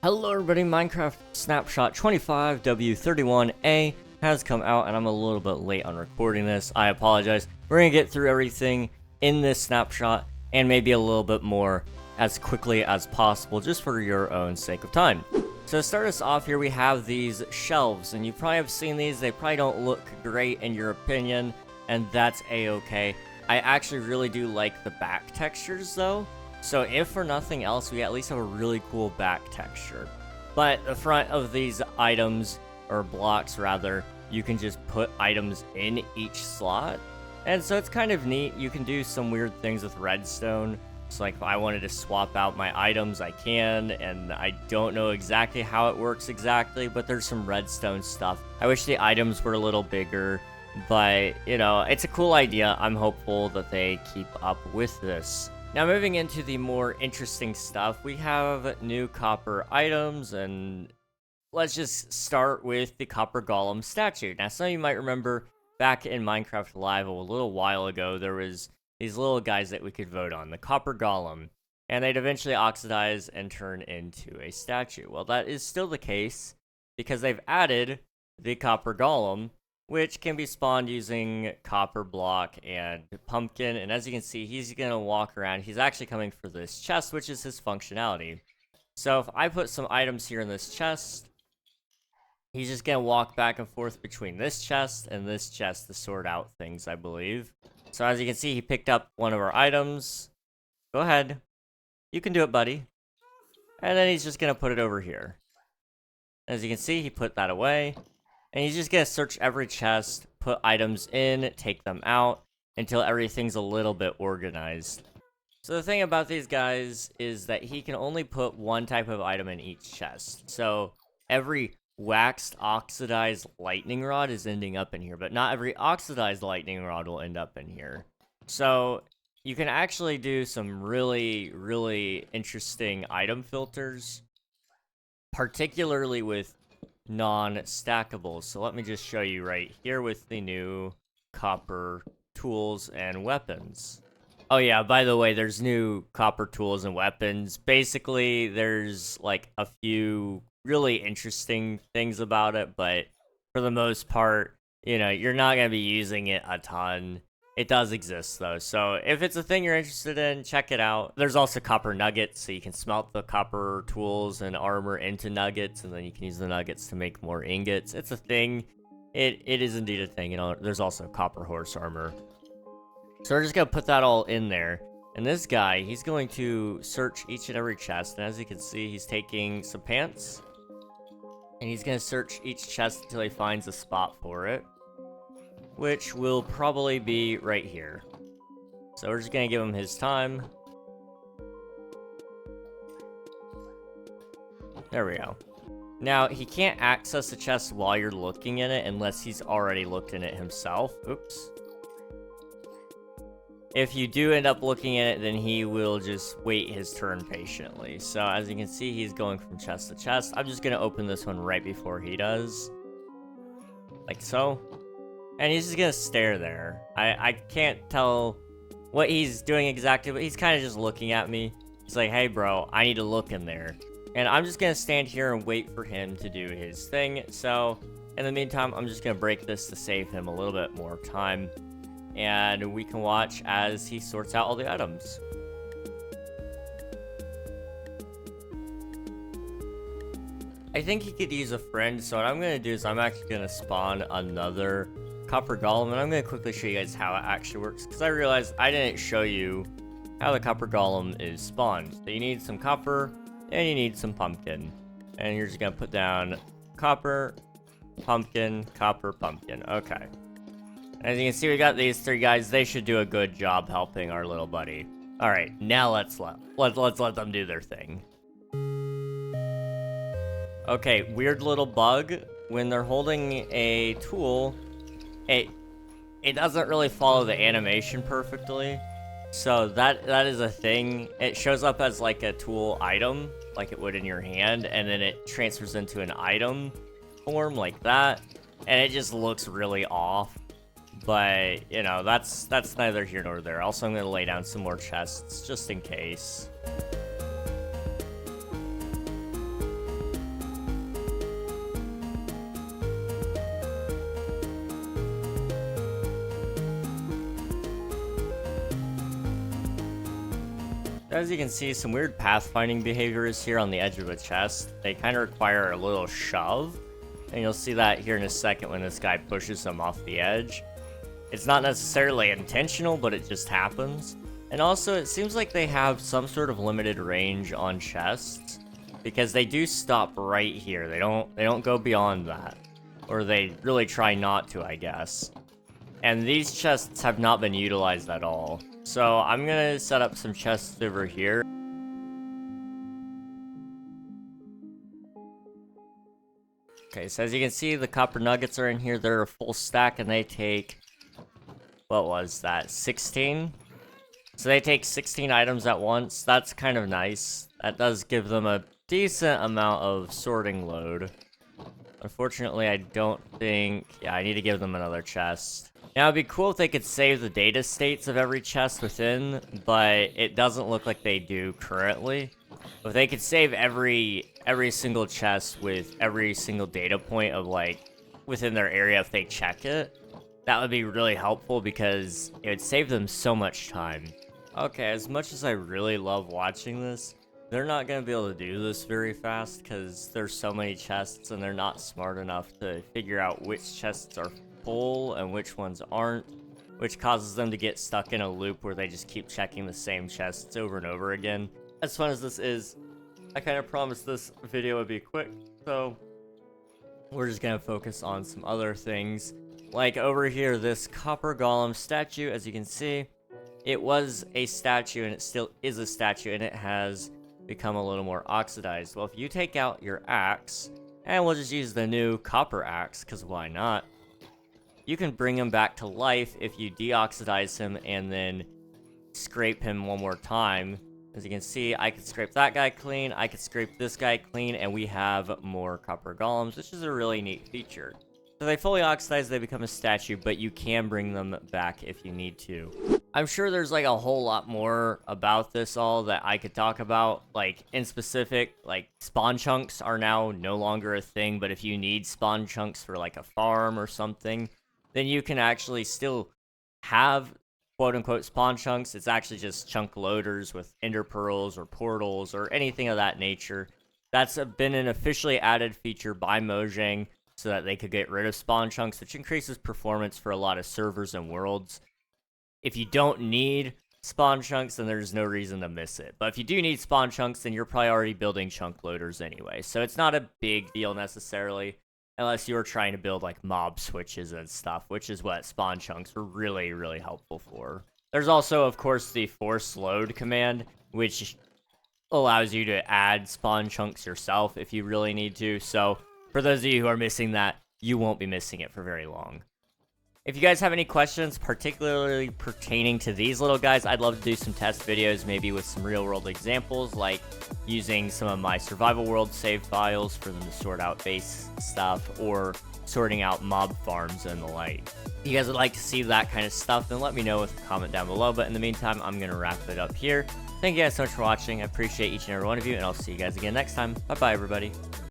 Hello everybody, Minecraft Snapshot 25W31A has come out and I'm a little bit late on recording this. I apologize. We're going to get through everything in this snapshot and maybe a little bit more as quickly as possible just for your own sake of time. So to start us off here, we have these shelves, and you probably have seen these. They probably don't look great in your opinion, and that's a-okay. I actually really do like the back textures though. So if for nothing else, we at least have a really cool back texture. But the front of these items, or blocks rather, you can just put items in each slot. And so it's kind of neat. You can do some weird things with redstone. So like if I wanted to swap out my items, I can, and I don't know exactly how it works exactly, but there's some redstone stuff. I wish the items were a little bigger, but you know, it's a cool idea. I'm hopeful that they keep up with this. Now moving into the more interesting stuff, we have new copper items, and let's just start with the copper golem statue. Now some of you might remember back in Minecraft Live a little while ago, there was these little guys that we could vote on, the copper golem, and they'd eventually oxidize and turn into a statue. Well, that is still the case because they've added the copper golem, which can be spawned using copper block and pumpkin. And as you can see, he's going to walk around. He's actually coming for this chest, which is his functionality. So if I put some items here in this chest, he's just going to walk back and forth between this chest and this chest to sort out things, I believe. So as you can see, he picked up one of our items. Go ahead. You can do it, buddy. And then he's just going to put it over here. As you can see, he put that away. And he's just going to search every chest, put items in, take them out, until everything's a little bit organized. So the thing about these guys is that he can only put one type of item in each chest. So every waxed oxidized lightning rod is ending up in here, but not every oxidized lightning rod will end up in here. So you can actually do some really interesting item filters, particularly with non-stackables. So let me just show you right here with the new copper tools and weapons. Oh yeah, by the way, there's new copper tools and weapons. Basically, there's like a few really interesting things about it, but for the most part, you know, you're not going to be using it a ton. It does exist though, so if it's a thing you're interested in, check it out. There's also copper nuggets, so you can smelt the copper tools and armor into nuggets, and then you can use the nuggets to make more ingots. It's a thing. It is indeed a thing. You know, there's also copper horse armor. So we're just gonna put that all in there. And this guy, he's going to search each and every chest, and as you can see, he's taking some pants, and he's gonna search each chest until he finds a spot for it, which will probably be right here. So we're just gonna give him his time. There we go. Now, he can't access the chest while you're looking in it unless he's already looked in it himself. Oops. If you do end up looking in it, then he will just wait his turn patiently. So as you can see, he's going from chest to chest. I'm just gonna open this one right before he does. Like so. And he's just gonna stare there. I can't tell what he's doing exactly, but he's kind of just looking at me. He's like, hey bro, I need to look in there. And I'm just gonna stand here and wait for him to do his thing. So, in the meantime, I'm just gonna break this to save him a little bit more time. And we can watch as he sorts out all the items. I think he could use a friend, so what I'm gonna do is I'm actually gonna spawn another copper golem, and I'm going to quickly show you guys how it actually works, because I realized I didn't show you how the copper golem is spawned. So you need some copper, and you need some pumpkin. And you're just going to put down copper, pumpkin, copper, pumpkin. Okay. As you can see, we got these three guys. They should do a good job helping our little buddy. Alright, now let's let them do their thing. Okay, weird little bug. When they're holding a tool, it doesn't really follow the animation perfectly, so that is a thing. It shows up as like a tool item, like it would in your hand, and then it transfers into an item form like that, and it just looks really off. But you know, that's neither here nor there. Also, I'm gonna lay down some more chests just in case. As you can see, some weird pathfinding behaviors here on the edge of the chest. They kind of require a little shove, and you'll see that here in a second when this guy pushes them off the edge. It's not necessarily intentional, but it just happens. And also, it seems like they have some sort of limited range on chests, because they do stop right here. They don't go beyond that, or they really try not to, I guess. And these chests have not been utilized at all. So I'm gonna set up some chests over here. Okay, so as you can see, the copper nuggets are in here. They're a full stack, and they take, what was that, 16? So they take 16 items at once. That's kind of nice. That does give them a decent amount of sorting load. Unfortunately, I don't think... Yeah, I need to give them another chest. Now, it'd be cool if they could save the data states of every chest within, but it doesn't look like they do currently. If they could save every single chest with every single data point of, like, within their area if they check it, that would be really helpful because it would save them so much time. Okay, as much as I really love watching this, they're not going to be able to do this very fast because there's so many chests and they're not smart enough to figure out which chests are full and which ones aren't, which causes them to get stuck in a loop where they just keep checking the same chests over and over again. As fun as this is, I kind of promised this video would be quick, so we're just going to focus on some other things. Like over here, this copper golem statue, as you can see, it was a statue and it still is a statue, and it has become a little more oxidized. Well, if you take out your axe, and we'll just use the new copper axe, because why not? You can bring him back to life if you deoxidize him and then scrape him one more time. As you can see, I could scrape that guy clean, I could scrape this guy clean, and we have more copper golems, which is a really neat feature. So they fully oxidize, they become a statue, but you can bring them back if you need to. I'm sure there's like a whole lot more about this all that I could talk about. Like in specific, like spawn chunks are now no longer a thing, but if you need spawn chunks for like a farm or something, then you can actually still have quote-unquote spawn chunks. It's actually just chunk loaders with ender pearls or portals or anything of that nature. That's been an officially added feature by Mojang so that they could get rid of spawn chunks, which increases performance for a lot of servers and worlds. If you don't need spawn chunks, then there's no reason to miss it. But if you do need spawn chunks, then you're probably already building chunk loaders anyway. So it's not a big deal necessarily, unless you're trying to build like mob switches and stuff, which is what spawn chunks are really, really helpful for. There's also, of course, the force load command, which allows you to add spawn chunks yourself if you really need to. So for those of you who are missing that, you won't be missing it for very long. If you guys have any questions, particularly pertaining to these little guys, I'd love to do some test videos, maybe with some real-world examples, like using some of my survival world save files for them to sort out base stuff, or sorting out mob farms and the like. If you guys would like to see that kind of stuff, then let me know with a comment down below. But in the meantime, I'm going to wrap it up here. Thank you guys so much for watching. I appreciate each and every one of you, and I'll see you guys again next time. Bye-bye, everybody.